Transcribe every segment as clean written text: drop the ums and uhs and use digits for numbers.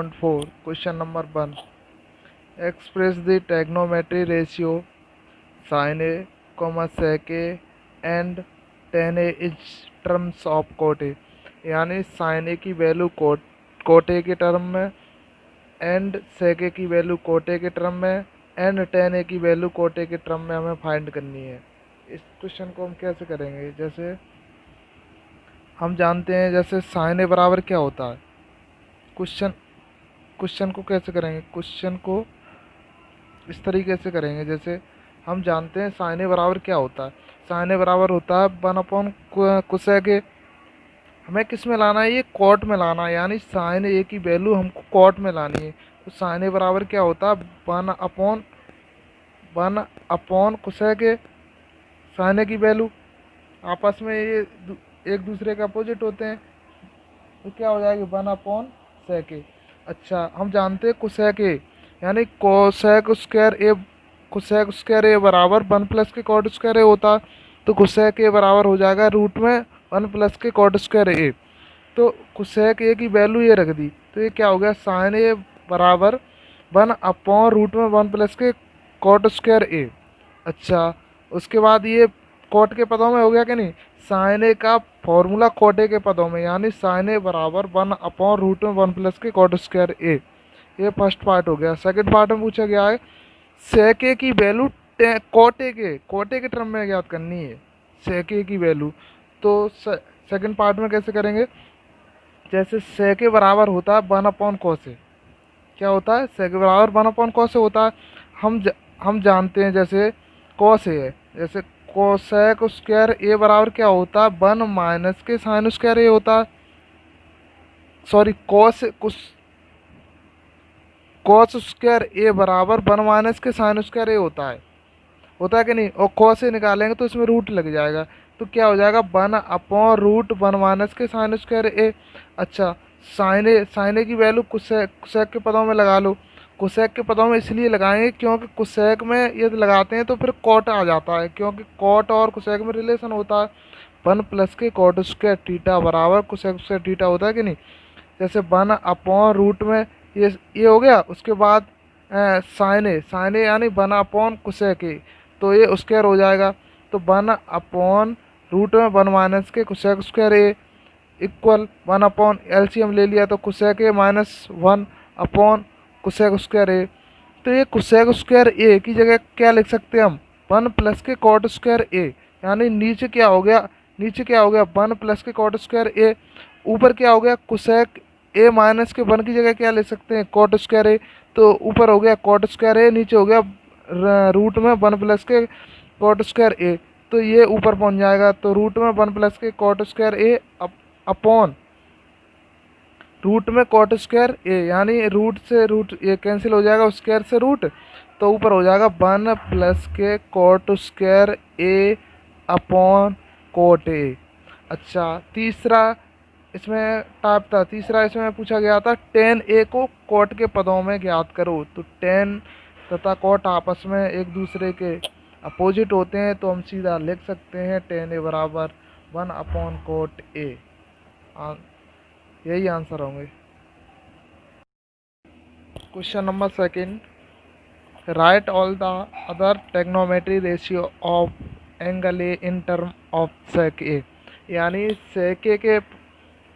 3.4 question number 1 express the trigonometry ratio sin a, sec a and tan a is terms of cot a। यानी sin a की value cot a के term में and sec a की value cot a के term में and tan a की value cot a के term में हमें फाइंड करनी है। इस क्वेश्चन को हम कैसे करेंगे, जैसे हम जानते हैं जैसे sin a बराबर क्या होता है। क्वेश्चन को कैसे करेंगे, क्वेश्चन को इस तरीके से करेंगे जैसे हम जानते हैं sin a बराबर क्या होता है। sin a बराबर होता है 1/cosec a। हमें किस में लाना है, ये कॉट में लाना है, यानी sin a की वैल्यू हमको कॉट में लानी है। तो sin a बराबर क्या होता है 1/cosec a। sin a की वैल्यू आपस में ये एक दूसरे के अपोजिट होते हैं, तो क्या हो जाएगी 1/sec a। अच्छा, हम जानते हैं cosec a यानी cosec स्क्वायर ए बराबर 1 प्लस के कॉट स्क्वायर ए होता है। तो cosec a बराबर हो जाएगा रूट में 1 प्लस के कॉट स्क्वायर ए। तो cosec a की वैल्यू ये रख दी, तो ये क्या हो गया sin a बराबर 1/√1 प्लस के कॉट स्क्वायर ए। अच्छा, उसके बाद ये कॉट के पदों में हो गया कि नहीं, sin a का फॉर्मूला कॉट ए के पदों में, यानी sin a बराबर 1/√1 प्लस के कॉट स्क्वायर ए। ये फर्स्ट पार्ट हो गया। सेकंड पार्ट में पूछा गया है sec a की वैल्यू कॉट ए के टर्म में ज्ञात करनी है sec a की वैल्यू। तो सेकंड पार्ट में कैसे करेंगे, जैसे sec a बराबर होता है 1/cos a। क्या होता है, sec a बराबर 1/cos a होता है। हम जानते हैं जैसे cos a है, जैसे cosec स्क्वायर a बराबर क्या होता है 1 माइनस के sin स्क्वायर a होता है। सॉरी, cos स्क्वायर ए बराबर 1 माइनस के sin स्क्वायर ए होता है कि नहीं। और cos से निकालेंगे तो इसमें रूट लग जाएगा, तो क्या हो जाएगा 1/√1 माइनस के sin स्क्वायर ए। अच्छा, sin a की वैल्यू cosec के पदों में लगा लो। cosec के पदों में इसलिए लगाएंगे क्योंकि cosec में यदि लगाते हैं तो फिर cot आ जाता है, क्योंकि cot और cosec में रिलेशन होता है। 1 प्लस के cot स्क्वायर थीटा बराबर cosec स्क्वायर थीटा होता है कि नहीं। जैसे 1/रूट में ये हो गया, उसके बाद sin a यानी 1/cosec a, तो ये स्क्वायर हो जाएगा। तो 1/रूट में 1 माइनस के cosec square a equal 1 LCM ले लिया तो cosec a minus 1/cosec square a। तो ये cosec स्क्वायर a की जगह क्या लिख सकते हैं हम 1 प्लस के cot स्क्वायर a, यानी नीचे क्या हो गया 1 प्लस के cot स्क्वायर a, ऊपर क्या हो गया cosec a माइनस के 1 की जगह क्या ले सकते हैं cot स्क्वायर a। तो ऊपर हो गया cot स्क्वायर a, नीचे हो गया रूट में 1 प्लस के cot स्क्वायर a। तो ये ऊपर पहुंच जाएगा, तो रूट में 1 प्लस के cot square a upon root में cot स्क्वायर a, यानी रूट से रूट ये कैंसिल हो जाएगा, स्क्वायर से रूट, तो ऊपर हो जाएगा 1 प्लस के cot square a upon cot a। अच्छा, तीसरा इसमें पूछा गया था tan a को cot के पदों में ज्ञात करो। तो tan तथा cot आपस में एक दूसरे के अपोजिट होते हैं, तो हम सीधा लिख सकते हैं tan a बराबर 1/cot a। यही आंसर होंगे। Question number 2 right all the other trigonometry ratio of angle A in term of sec a। यानी sec a के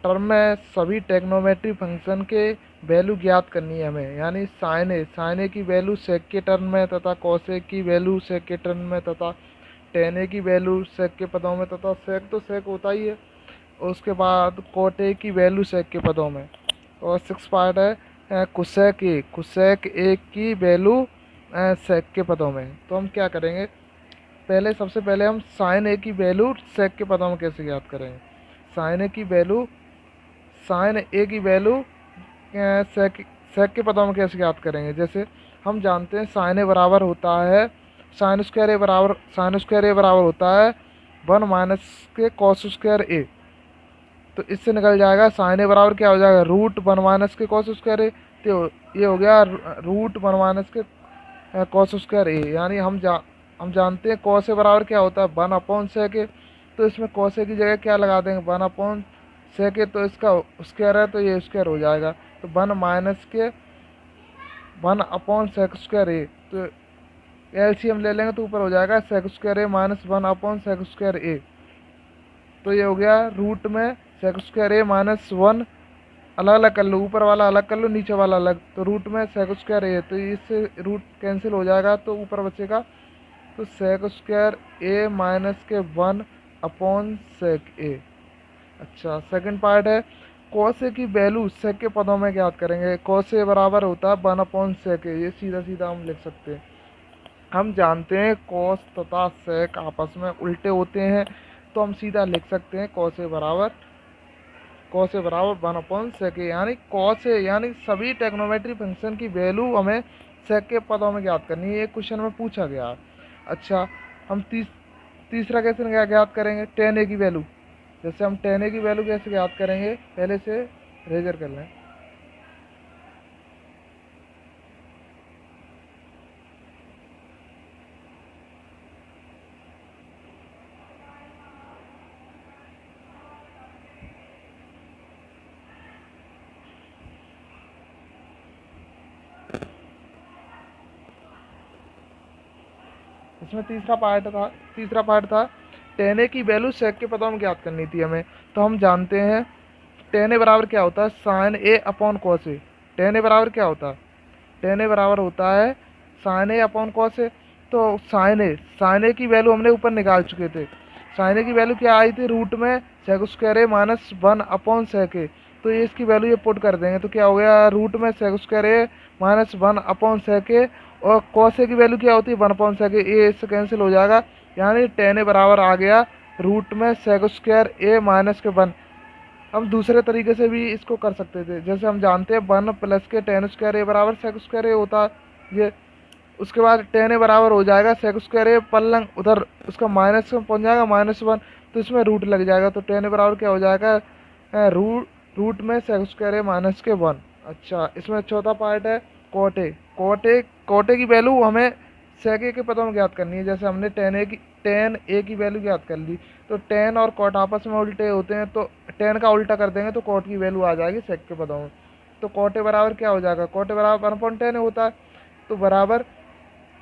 टर्म में सभी ट्रिग्नोमेट्री फंक्शन के वैल्यू ज्ञात करनी है हमें, यानी sin a की वैल्यू sec के टर्म में तथा cos a की वैल्यू sec के टर्म में तथा tan a की वैल्यू sec के पदों में तथा sec तो sec होता ही है, और उसके बाद cot a की वैल्यू sec के पदों में। और 6 पार्ट है cosec a की वैल्यू sec के पदों में। तो हम क्या करेंगे, सबसे पहले हम sin a की वैल्यू sec के पदों में कैसे ज्ञात करेंगे। sin a की वैल्यू sec के पदों में कैसे ज्ञात करेंगे, जैसे हम जानते हैं sin a बराबर होता है sin स्क्वायर a बराबर होता है 1 माइनस के cos स्क्वायर a। तो इससे निकल जाएगा sin a बराबर क्या हो जाएगा रूट 1 माइनस के cos स्क्वायर a। तो ये हो गया रूट 1 माइनस के cos स्क्वायर a, यानी हम जानते हैं cos a बराबर क्या होता है 1/sec a। तो इसमें cos a की जगह क्या लगा देंगे 1/sec a, तो इसका स्क्वायर है तो ये स्क्वायर हो जाएगा। तो 1 - 1/sec²a। तो एलसीएम ले लेंगे तो ऊपर हो जाएगा sec²a - 1/sec²a। तो ये हो गया रूट में sec²a - 1, अलग अलग कर लो, ऊपर वाला अलग कर लो, नीचे वाला अलग, तो रूट में sec²a। तो इससे रूट कैंसिल हो जाएगा तो ऊपर बचेगा, तो sec²a - 1/sec²a। अच्छा, सेकंड पार्ट है cos a की वैल्यू sec के पदों में ज्ञात करेंगे। cos a बराबर होता है 1/sec a। ये सीधा सीधा हम लिख सकते हैं। हम जानते हैं cos तथा sec आपस में उल्टे होते हैं, तो हम सीधा लिख सकते हैं cos a बराबर 1/sec a। यानी cos a यानी सभी ट्रिग्नोमेट्री फंक्शन की वैल्यू हमें sec के पदों में ज्ञात करनी है। ये क्वेश्चन में पूछा गया है। अच्छा, हम तीसरा कैसे ज्ञात करेंगे tan a की वैल्यू। जैसे हम tan a की वैल्यू कैसे ज्ञात करेंगे, पहले से रेजर कर लें। इसमें तीसरा पार्ट था tan a की वैल्यू sec के पदों में ज्ञात करनी थी हमें। तो हम जानते हैं tan a बराबर क्या होता है, sin a upon cos a। tan a बराबर क्या होता है, tan a बराबर होता है sin a upon cos a। तो sin a की वैल्यू हमने ऊपर निकाल चुके थे। sin a की वैल्यू क्या आई थी, रूट में sec² a - 1/sec a। तो ये इसकी वैल्यू ये पुट कर देंगे तो क्या हो गया, रूट में sec² a - 1/sec a। और cos a की वैल्यू क्या होती है 1/sec a। ये इससे कैंसिल हो जाएगा, यानी tan a बराबर आ गया रूट में sec² a - 1। हम दूसरे तरीके से भी इसको कर सकते थे। जैसे हम जानते हैं 1 प्लस के tan² a बराबर sec² a होता है ये। उसके बाद tan a बराबर हो जाएगा sec² a पलंग उधर उसका माइनस में पहुंच जाएगा -1, तो इसमें रूट लग जाएगा। तो tan a बराबर क्या हो जाएगा, रूट में sec² a - 1। अच्छा, इसमें चौथा पार्ट है cot a। cot a की वैल्यू हमें sec a के पदों में ज्ञात करनी है। जैसे हमने tan a की वैल्यू ज्ञात कर ली, तो tan और cot आपस में उल्टे होते हैं, तो tan का उल्टा कर देंगे तो cot की वैल्यू आ जाएगी sec के पदों में। तो cot a बराबर क्या हो जाएगा, cot a बराबर 1/tan होता है, तो बराबर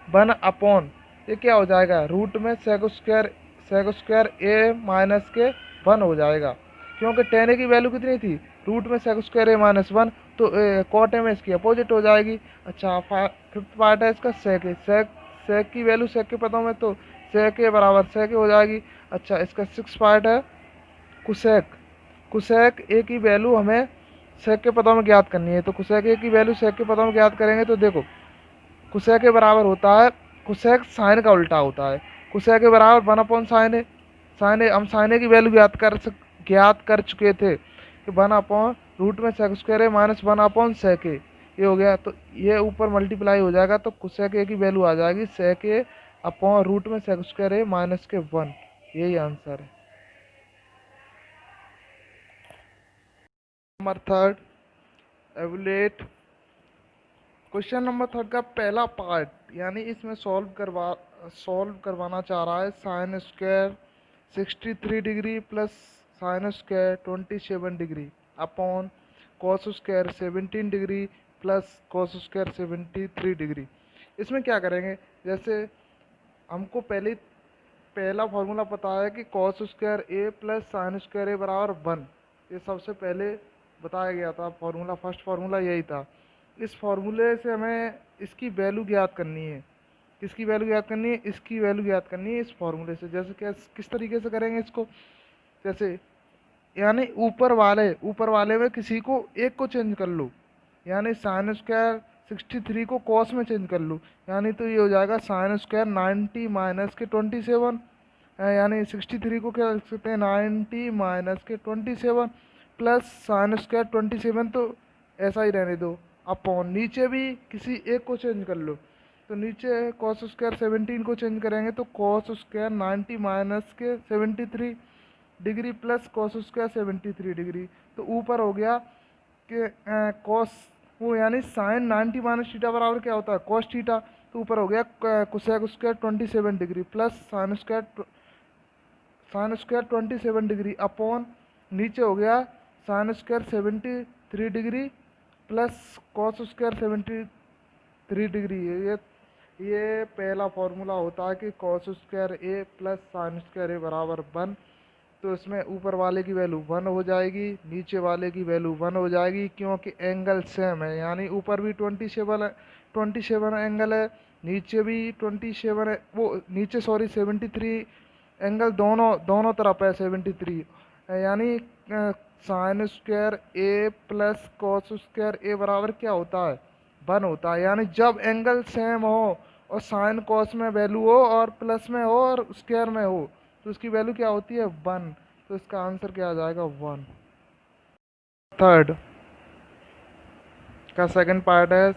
1 ये क्या हो जाएगा, रूट में sec² a माइनस के 1 हो जाएगा। क्योंकि tan a की वैल्यू कितनी थी, रूट में sec² a - 1, तो cot a में इसकी अपोजिट हो जाएगी। अच्छा, फिफ्थ पार्ट है इसका sec की वैल्यू sec के पदों में, तो sec a बराबर sec a हो जाएगी। अच्छा, इसका सिक्स पार्ट है cosec a की वैल्यू हमें sec के पदों में ज्ञात करनी है। तो cosec a की वैल्यू sec के पदों में ज्ञात करेंगे तो देखो cosec a बराबर होता है, cosec साइन का उल्टा होता है। cosec a बराबर 1/sin a। हम sin a की वैल्यू ज्ञात कर चुके थे कि 1/रूट में sec² a - 1/sec a। ये हो गया, तो ये ऊपर मल्टीप्लाई हो जाएगा, तो cosec a की वैल्यू आ जाएगी sec a अपॉन रूट में sec² a - 1। यही आंसर है। Number third, evaluate. Question number third का पहला पार्ट, यानी इसमें सॉल्व करवाना चाह रहा है sin² 63 degree plus sin² 27 degree upon cos² 17 degree plus cos² 73 degree. इसमें क्या करेंगे, जैसे हमको पहला फॉर्मूला पता है कि cos² a plus sin² a बराबर 1। ये सबसे पहले बताया गया था फॉर्मूला, फर्स्ट फार्मूला यही था। इस फार्मूले से हमें इसकी वैल्यू ज्ञात करनी है। किसकी वैल्यू ज्ञात करनी है, इसकी वैल्यू ज्ञात करनी है इस फार्मूले से। जैसे किस तरीके से करेंगे इसको, जैसे यानी ऊपर वाले में किसी को एक को चेंज कर लो, यानी sin² 63 को cos में चेंज कर लो, यानी तो ये हो जाएगा sin² 90 माइनस के 27, यानी 63 को क्या लिख सकते हैं 90 माइनस के 27 प्लस sin² 27, तो ऐसा ही रहने दो। अपॉन नीचे भी किसी एक को चेंज कर लो, तो नीचे cos² 17 को चेंज करेंगे तो cos² 90 माइनस के 73 डिग्री प्लस cos² 73 डिग्री। तो ऊपर हो गया कि cos वो यानी sin 90 माइनस थीटा बराबर क्या होता है cos थीटा, तो ऊपर हो गया cosec² 27 degree plus sin² 27 degree upon नीचे हो गया sin² 73 degree plus cos square 73 degree है। ये पहला फॉर्मूला होता है कि कॉस स्क्वायर ए प्लस साइन स्क्वायर ए बराबर 1। तो इसमें ऊपर वाले की वैल्यू 1 हो जाएगी, नीचे वाले की वैल्यू 1 हो जाएगी, क्योंकि एंगल सेम है। यानी ऊपर भी 27 एंगल है, नीचे भी 27 है, वो नीचे सॉरी 73 एंगल दोनों दोनों तरफ है 73। यानी साइन स्क्वायर ए प्लस कॉस स्क्वायर ए बराबर क्या होता है? 1 होता है। यानी जब एंगल सेम हो और साइन कॉस में वैल्यू हो और प्लस में हो और स्क्वायर में हो तो उसकी वैल्यू क्या होती है? 1। तो इसका आंसर क्या आ जाएगा? 1। थर्ड का सेकंड पार्ट है,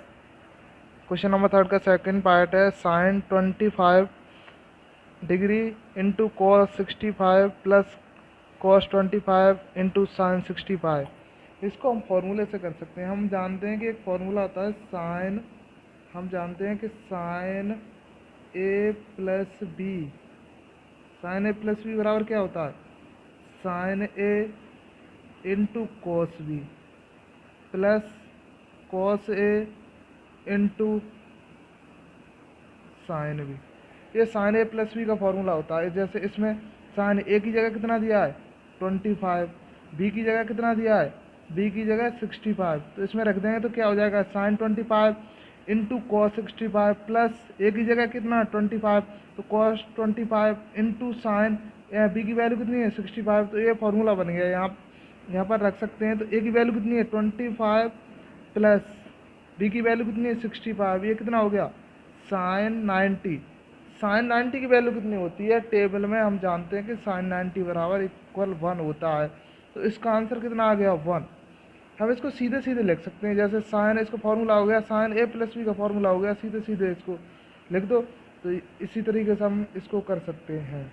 क्वेश्चन नंबर थर्ड का सेकंड पार्ट है sine 25 degree into cos 65 plus cos 25 into sine 65। इसको हम फॉर्मूले से कर सकते हैं। हम जानते हैं कि एक फॉर्मूला आता है साइन, हम जानते हैं कि sine A plus B, sine A plus B बराबर क्या होता है? Sine A into cos B plus cos A into sine B. ये साइन ए प्लस बी का फॉर्मूला होता है। जैसे इसमें साइन ए की जगह कितना दिया है? 25, बी की जगह कितना दिया है? बी की जगह 65। तो इसमें रख देंगे तो क्या हो जाएगा? साइन 25 इंटू कॉस 65 प्लस ए की जगह कितना? 25, तो कॉस 25 इंटू साइन, बी की वैल्यू कितनी है? 65। तो ये फॉर्मूला बन गया। यहाँ पर रख सकते हैं। तो ए की वैल्यू कितनी है? 25 प्लस बी की वैल्यू कितनी है? 65। ये कितना हो गया? साइन 90। साइन 90 की वैल्यू कितनी होती है? टेबल में हम जानते हैं कि साइन 90 बराबर इक्वल 1 होता है। तो इसका आंसर कितना आ गया? 1। हम इसको सीधे सीधे लिख सकते हैं। जैसे साइन इसको फॉर्मूला हो गया, साइन ए प्लस बी का फॉर्मूला हो गया, सीधे सीधे इसको लिख दो। तो इसी तरीके से हम इसको कर सकते हैं।